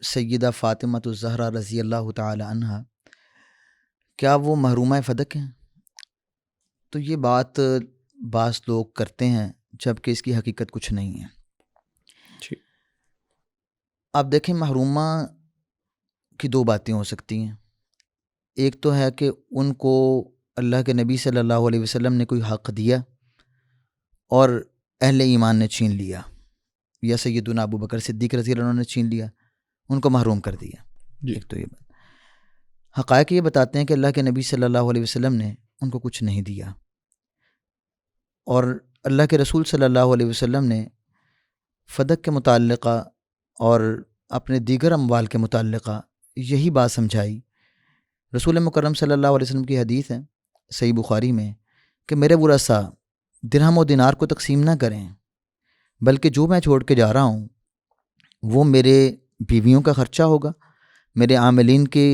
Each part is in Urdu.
سیدہ فاطمہ الزہرا رضی اللہ تعالی عنہا کیا وہ محرومہ فدق ہیں؟ تو یہ بات بعض لوگ کرتے ہیں جبکہ اس کی حقیقت کچھ نہیں ہے۔ آپ دیکھیں، محرومہ کی دو باتیں ہو سکتی ہیں۔ ایک تو ہے کہ ان کو اللہ کے نبی صلی اللہ علیہ وسلم نے کوئی حق دیا اور اہل ایمان نے چھین لیا، یا سیدنا ابو بکر صدیق رضی اللہ عنہ نے چھین لیا، ان کو محروم کر دیا۔ ایک تو یہ بات۔ حقائق یہ بتاتے ہیں کہ اللہ کے نبی صلی اللہ علیہ وسلم نے ان کو کچھ نہیں دیا، اور اللہ کے رسول صلی اللہ علیہ وسلم نے فدق کے متعلقہ اور اپنے دیگر اموال کے متعلقہ یہی بات سمجھائی۔ رسول مکرم صلی اللہ علیہ وسلم کی حدیث ہے صحیح بخاری میں کہ میرے ورثاء درہم و دینار کو تقسیم نہ کریں، بلکہ جو میں چھوڑ کے جا رہا ہوں وہ میرے بیویوں کا خرچہ ہوگا، میرے عاملین کے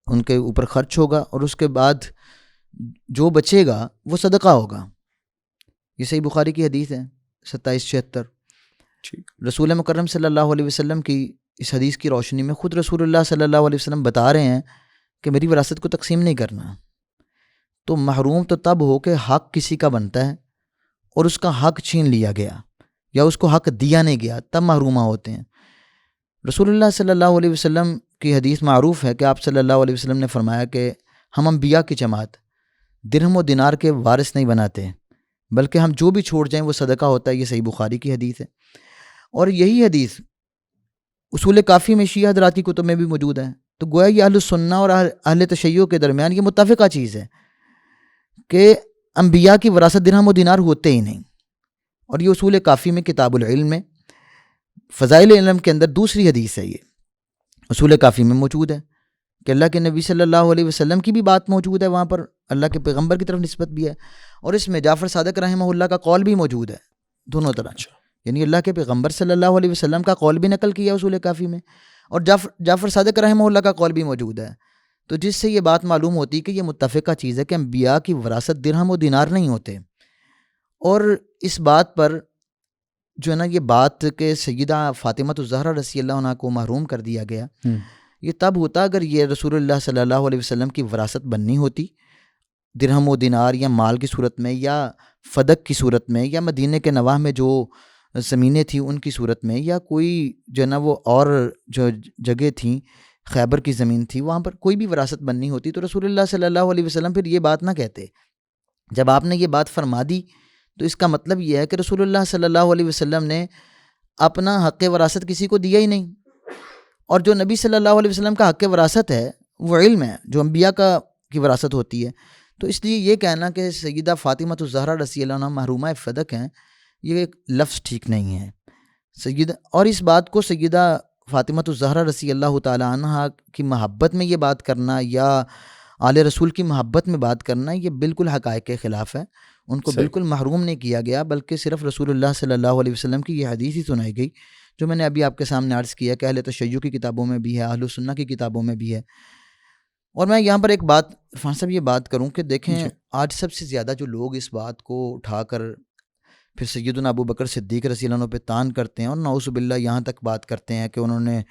ان کے اوپر خرچ ہوگا، اور اس کے بعد جو بچے گا وہ صدقہ ہوگا۔ یہ صحیح بخاری کی حدیث ہے 2776۔ رسول مکرم صلی اللہ علیہ وسلم کی اس حدیث کی روشنی میں خود رسول اللہ صلی اللہ علیہ وسلم بتا رہے ہیں کہ میری وراثت کو تقسیم نہیں کرنا۔ تو محروم تو تب ہو کہ حق کسی کا بنتا ہے اور اس کا حق چھین لیا گیا یا اس کو حق دیا نہیں گیا، تب محرومہ ہوتے ہیں۔ رسول اللہ صلی اللہ علیہ وسلم کی حدیث معروف ہے کہ آپ صلی اللہ علیہ وسلم نے فرمایا کہ ہم انبیاء کی جماعت درہم و دینار کے وارث نہیں بناتے، بلکہ ہم جو بھی چھوڑ جائیں وہ صدقہ ہوتا ہے۔ یہ صحیح بخاری کی حدیث ہے، اور یہی حدیث اصول کافی میں شیعہ حضرات کی کتب میں بھی موجود ہے۔ تو گویا یہ اہل السنہ اور اہل تشیع کے درمیان یہ متفقہ چیز ہے کہ انبیاء کی وراثت درہم و دینار ہوتے ہی نہیں، اور یہ اصول کافی میں کتاب العلم میں فضائل علم کے اندر دوسری حدیث ہے۔ یہ اصول کافی میں موجود ہے کہ اللہ کے نبی صلی اللہ علیہ وسلم کی بھی بات موجود ہے، وہاں پر اللہ کے پیغمبر کی طرف نسبت بھی ہے، اور اس میں جعفر صادق رحمہ اللہ کا قول بھی موجود ہے، دونوں طرح۔ یعنی اللہ کے پیغمبر صلی اللہ علیہ وسلم کا قول بھی نقل کیا اصول کافی میں، اور جعفر صادق رحمہ اللہ کا قول بھی موجود ہے۔ تو جس سے یہ بات معلوم ہوتی کہ یہ متفقہ چیز ہے کہ انبیاء کی وراثت درہم و دینار نہیں ہوتے۔ اور اس بات پر جو ہے نا یہ بات کہ سیدہ فاطمہ الزہرا رضی اللہ عنہا کو محروم کر دیا گیا، یہ تب ہوتا اگر یہ رسول اللہ صلی اللہ علیہ وسلم کی وراثت بننی ہوتی درہم و دینار یا مال کی صورت میں یا فدق کی صورت میں یا مدینے کے نواح میں جو زمینیں تھیں ان کی صورت میں، یا کوئی جو ہے نا وہ اور جو جگہ تھیں خیبر کی زمین تھی وہاں پر کوئی بھی وراثت بننی ہوتی، تو رسول اللہ صلی اللہ علیہ وسلم پھر یہ بات نہ کہتے۔ جب آپ نے یہ بات فرما دی تو اس کا مطلب یہ ہے کہ رسول اللہ صلی اللہ علیہ وسلم نے اپنا حق وراثت کسی کو دیا ہی نہیں، اور جو نبی صلی اللہ علیہ وسلم کا حق وراثت ہے وہ علم ہے جو انبیاء کی وراثت ہوتی ہے۔ تو اس لیے یہ کہنا کہ سیدہ فاطمہ الزہرا رضی اللہ عنہا محرومہ فدق ہیں، یہ ایک لفظ ٹھیک نہیں ہے۔ اور اس بات کو سیدہ فاطمہ الزہرا رضی اللہ تعالی عنہا کی محبت میں یہ بات کرنا یا آل رسول کی محبت میں بات کرنا، یہ بالکل حقائق کے خلاف ہے۔ ان کو بالکل محروم نہیں کیا گیا، بلکہ صرف رسول اللہ صلی اللہ علیہ وسلم کی یہ حدیث ہی سنائی گئی جو میں نے ابھی آپ کے سامنے عرض کیا کہ اہل تشیع کی کتابوں میں بھی ہے، اہل السنہ کی کتابوں میں بھی ہے۔ اور میں یہاں پر ایک بات عرفان صاحب یہ بات کروں کہ دیکھیں آج سب سے زیادہ جو لوگ اس بات کو اٹھا کر پھر سیدنا ابو بکر صدیق رضی اللہ عنہ پہ تان کرتے ہیں، اور نعوذ باللہ یہاں تک بات کرتے ہیں کہ انہوں نے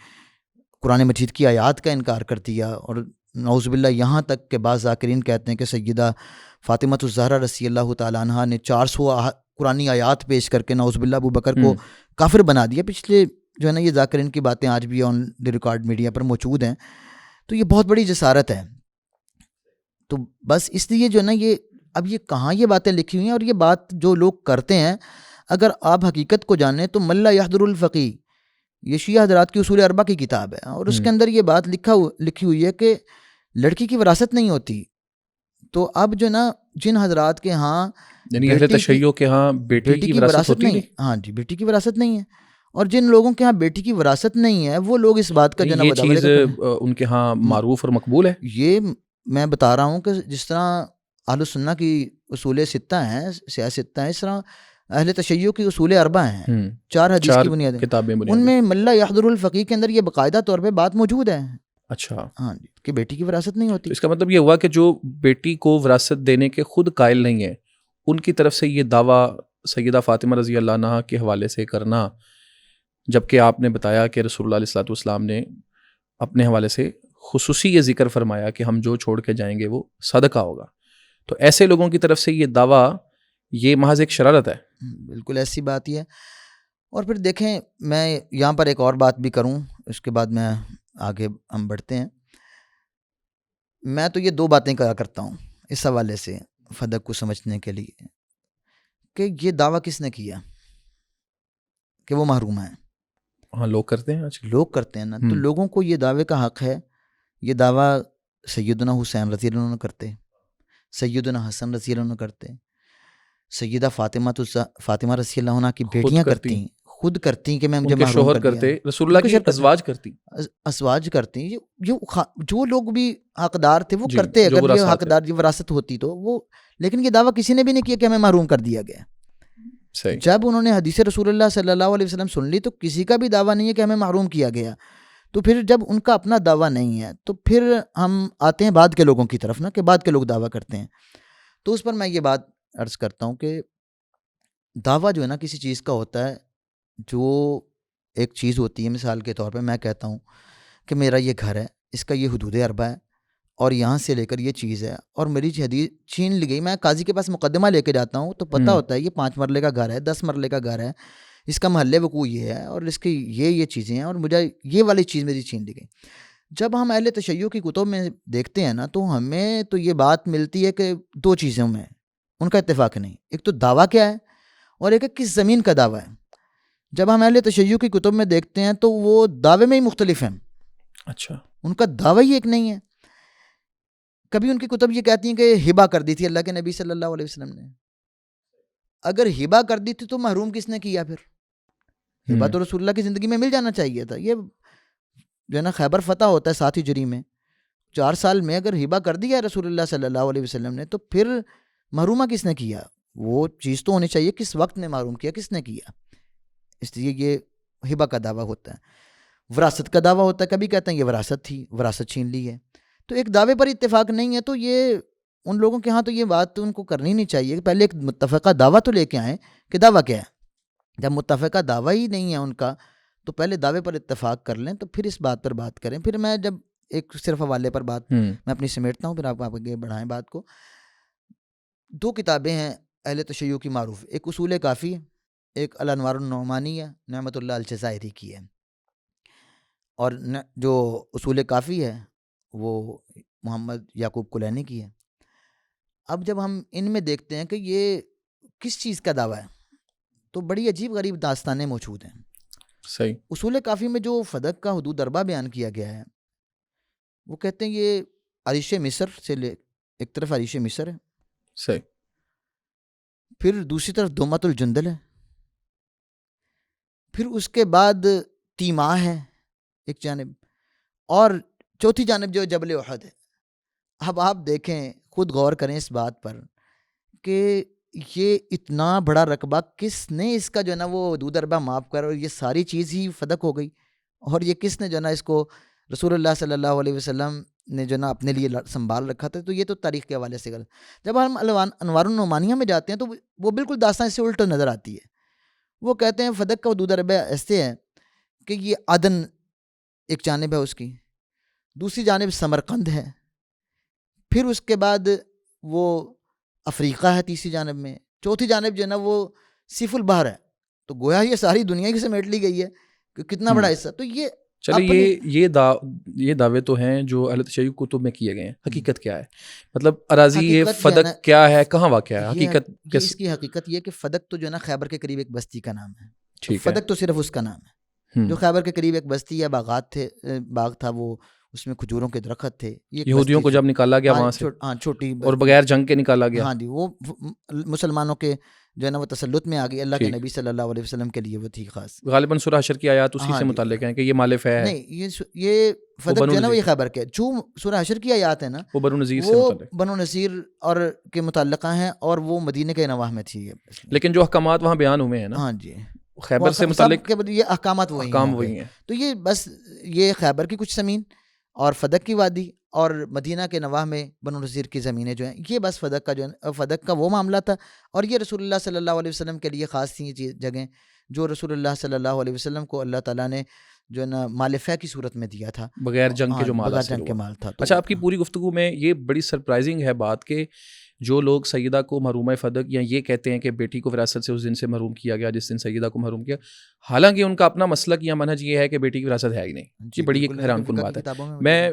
قرآن مجید کی آیات کا انکار کر دیا، اور نعوذ باللہ یہاں تک کہ بعض ذاکرین کہتے ہیں کہ سیدہ فاطمہ الزہرا رضی اللہ تعالی عنہا نے 400 قرآنی آیات پیش کر کے نعوذ باللہ ابو بکر کو کافر بنا دیا۔ پچھلے جو ہے نا یہ ذاکرین کی باتیں آج بھی آن دی ریکارڈ میڈیا پر موجود ہیں، تو یہ بہت بڑی جسارت ہے۔ تو بس اس لیے جو ہے نا اب یہ کہاں یہ باتیں لکھی ہوئی ہیں، اور یہ بات جو لوگ کرتے ہیں اگر آپ حقیقت کو جانیں تو ملا یحضر الفقی، یہ شیعہ حضرات کی اصول اربع کی کتاب ہے، اور اس کے اندر یہ بات لکھی ہوئی ہے کہ لڑکی کی وراثت نہیں ہوتی۔ تو اب جو نا جن حضرات کے ہاں یعنی اہل تشیع کے ہاں بیٹی کی وراثت نہیں، ہاں جی بیٹی کی وراثت نہیں ہے، اور جن لوگوں کے ہاں بیٹی کی وراثت نہیں ہے وہ لوگ اس بات کا یہ چیز ان کے ہاں معروف اور مقبول ہے۔ یہ میں بتا رہا ہوں کہ جس طرح اہل السنہ کی اصول ستہ ہیں، سیاستہ ہیں، اس طرح اہل تشیع کی اصول اربع ہیں، 4 حدیث کی بنیادیں، ان میں ملا یحضر الفقی کے اندر یہ باقاعدہ طور پہ بات موجود ہے۔ اچھا، ہاں جی، کہ بیٹی کی وراثت نہیں ہوتی۔ اس کا مطلب یہ ہوا کہ جو بیٹی کو وراثت دینے کے خود قائل نہیں ہے، ان کی طرف سے یہ دعویٰ سیدہ فاطمہ رضی اللہ عنہا کے حوالے سے کرنا جبکہ آپ نے بتایا کہ رسول اللہ علیہ الصلوۃ والسلام نے اپنے حوالے سے خصوصی یہ ذکر فرمایا کہ ہم جو چھوڑ کے جائیں گے وہ صدقہ ہوگا. تو ایسے لوگوں کی طرف سے یہ دعویٰ یہ محض ایک شرارت ہے. بالکل ایسی بات ہی ہے. اور پھر دیکھیں میں یہاں پر ایک اور بات بھی کروں، اس کے بعد میں آگے ہم بڑھتے ہیں. میں تو یہ دو باتیں کہا کرتا ہوں اس حوالے سے فدق کو سمجھنے کے لیے کہ یہ دعویٰ کس نے کیا کہ وہ محروم ہیں. ہاں لوگ کرتے ہیں آج. لوگ کرتے ہیں نا، تو لوگوں کو یہ دعوے کا حق ہے. یہ دعویٰ سیدنا حسین رضی اللہ عنہ کرتے، سیدنا حسن رضی اللہ عنہ کرتے، سیدہ فاطمہ رضی اللہ عنہ کی بیٹیاں کرتی، خود کرتی کہ میں مجھے محروم شوہر کر کرتے، دیا. رسول اللہ کی ازواج کرتی، ازواج کرتی. جو لوگ بھی حقدار تھے وہ جی، کرتے، جو اگر یہ وراثت حقدار یہ وراثت ہوتی تو وہ. لیکن یہ دعویٰ کسی نے بھی نہیں کیا کہ ہمیں محروم کر دیا گیا. صحیح. جب انہوں نے حدیث رسول اللہ صلی اللہ علیہ وسلم سن لی تو کسی کا بھی دعویٰ نہیں ہے کہ ہمیں محروم کیا گیا. تو پھر جب ان کا اپنا دعویٰ نہیں ہے تو پھر ہم آتے ہیں بعد کے لوگوں کی طرف نا، کہ بعد کے لوگ دعویٰ کرتے ہیں. تو اس پر میں یہ بات عرض کرتا ہوں کہ دعویٰ جو ہے نا کسی چیز کا ہوتا ہے، جو ایک چیز ہوتی ہے. مثال کے طور پہ میں کہتا ہوں کہ میرا یہ گھر ہے، اس کا یہ حدود اربع ہے اور یہاں سے لے کر یہ چیز ہے، اور میری حدیث چھین لی گئی. میں قاضی کے پاس مقدمہ لے کے جاتا ہوں تو پتہ ہوتا ہے یہ 5 مرلے کا گھر ہے، 10 مرلے کا گھر ہے، اس کا محلِ وقوع یہ ہے اور اس کی یہ چیزیں ہیں، اور مجھے یہ والی چیز میری چھین لی گئی. جب ہم اہل تشیع کی کتب میں دیکھتے ہیں نا تو ہمیں تو یہ بات ملتی ہے کہ دو چیزوں میں ان کا اتفاق نہیں. ایک تو دعویٰ کیا ہے اور ایک ہے کس زمین کا دعویٰ ہے. جب ہم اہل تشیع کی کتب میں دیکھتے ہیں تو وہ دعوے میں ہی مختلف ہیں. اچھا. ان کا دعویٰ ہی ایک نہیں ہے. کبھی ان کی کتب یہ کہتی ہیں کہ ہبہ کر دی تھی اللہ کے نبی صلی اللہ علیہ وسلم نے. اگر ہبہ کر دی تھی تو محروم کس نے کیا؟ پھر ہبہ تو رسول اللہ کی زندگی میں مل جانا چاہیے تھا. یہ جو ہے نا خیبر فتح ہوتا ہے 7 ہجری میں، 4 سال میں اگر ہبہ کر دیا رسول اللہ صلی اللہ علیہ وسلم نے تو پھر محرومہ کس نے کیا؟ وہ چیز تو ہونی چاہیے کس وقت میں محروم کیا، کس نے کیا. اس لیے یہ ہبہ کا دعویٰ ہوتا ہے. وراثت کا دعویٰ ہوتا ہے، کبھی کہتے ہیں یہ وراثت تھی، وراثت چھین لی ہے. تو ایک دعوے پر اتفاق نہیں ہے تو یہ ان لوگوں کے ہاں تو یہ بات تو ان کو کرنی نہیں چاہیے کہ پہلے ایک متفقہ دعویٰ تو لے کے آئیں کہ دعویٰ کیا ہے. جب متفقہ دعویٰ ہی نہیں ہے ان کا تو پہلے دعوے پر اتفاق کر لیں تو پھر اس بات پر بات کریں. پھر میں جب ایک صرف حوالے پر بات میں اپنی سمیٹتا ہوں، پھر آپ آگے بڑھائیں بات کو. 2 کتابیں ہیں اہل تشیع کی معروف، ایک اصول کافی، ایک الانوار النعمانی ہے، نعمت اللہ الجزائری کی ہے. اور جو اصول کافی ہے وہ محمد یعقوب کلینی کی ہے. اب جب ہم ان میں دیکھتے ہیں کہ یہ کس چیز کا دعویٰ ہے تو بڑی عجیب غریب داستانیں موجود ہیں. صحیح. اصول کافی میں جو فدق کا حدود اربع بیان کیا گیا ہے وہ کہتے ہیں یہ عریش مصر سے ایک طرف عریش مصر ہے، صحیح، پھر دوسری طرف دومت الجندل ہے، پھر اس کے بعد تیماہ ہے ایک جانب، اور چوتھی جانب جو جبل احد ہے. اب آپ دیکھیں، خود غور کریں اس بات پر کہ یہ اتنا بڑا رقبہ کس نے اس کا جو ہے نا وہ حدود اربع ماپ کر، اور یہ ساری چیز ہی فدق ہو گئی، اور یہ کس نے جو ہے نا اس کو رسول اللہ صلی اللہ علیہ وسلم نے جو ہے نا اپنے لیے سنبھال رکھا تھا. تو یہ تو تاریخ کے حوالے سے غلط. جب ہم انوار النعمانیہ میں جاتے ہیں تو وہ بالکل داستان سے الٹ نظر آتی ہے. وہ کہتے ہیں فدق کا حدود اربع ایسے ہے کہ یہ عدن ایک جانب ہے اس کی، دوسری جانب سمرقند ہے، پھر اس کے بعد وہ افریقہ ہے تیسری جانب میں، چوتھی جانب جو ہے نا وہ سیف البحر ہے. تو گویا یہ ساری دنیا کی سمیٹ لی گئی ہے کہ کتنا بڑا حصہ. تو یہ چلیے یہ دعوے تو ہیں جو اہل تشیع کتب میں کیے گئے ہیں. حقیقت کیا ہے؟ مطلب اراضی یہ فدق کیا ہے، کہاں واقع ہے؟ حقیقت اس کی حقیقت یہ کہ فدق تو جو ہے نا خیبر کے قریب ایک بستی کا نام ہے. ٹھیک ہے، فدق تو صرف اس کا نام ہے جو خیبر کے قریب ایک بستی ہے، باغ تھا، وہ اس میں کھجوروں کے درخت تھے. یہودیوں کو جب نکالا گیا وہاں سے، چھوٹی اور بغیر جنگ کے نکالا گیا. ہاں جی، وہ مسلمانوں کے جو ہے نا وہ تسلط میں آ گئی. اللہ کے نبی صلی اللہ علیہ وسلم کے لیے وہ تھی خاص. غالباً سورہ حشر کی آیات اسی سے متعلق ہیں کہ یہ مال فہ ہے. نہیں، یہ فدق جو ہے نا وہ یہ خیبر کے، جو سورہ حشر کی آیات ہے نا وہ بنو نذیر سے وہ متعلق، بنو نذیر اور کے متعلقہ ہیں، اور وہ مدینے کے نواح میں تھی. لیکن جو احکامات وہاں بیان ہوئے ہیں نا، ہاں جی، خیبر سے متعلق یہ احکامات وہی ہیں. تو یہ بس یہ خیبر کی کچھ زمین اور فدق کی وادی اور مدینہ کے نواح میں بنو نذیر کی زمینیں جو ہیں، یہ بس فدق کا وہ معاملہ تھا. اور یہ رسول اللہ صلی اللہ علیہ وسلم کے لیے خاص تھیں یہ جگہیں جو رسول اللہ صلی اللہ علیہ وسلم کو اللہ تعالیٰ نے جو ہے نا مال فہ کی صورت میں دیا تھا، بغیر جنگ کے جو مال بغیر حاصل جنگ کے ہوا۔ مال تھا۔ اچھا، آپ کی پوری گفتگو میں یہ بڑی سرپرائزنگ ہے بات کہ جو لوگ سیدہ کو محرومہ فدق یا یہ کہتے ہیں کہ بیٹی کو وراثت سے اس دن سے محروم کیا گیا جس دن سیدہ کو محروم کیا، حالانکہ ان کا اپنا مسلک یا منہج یہ ہے کہ بیٹی کی وراثت ہے ہی نہیں۔ یہ بڑی ایک حیران کن بات ہے۔ میں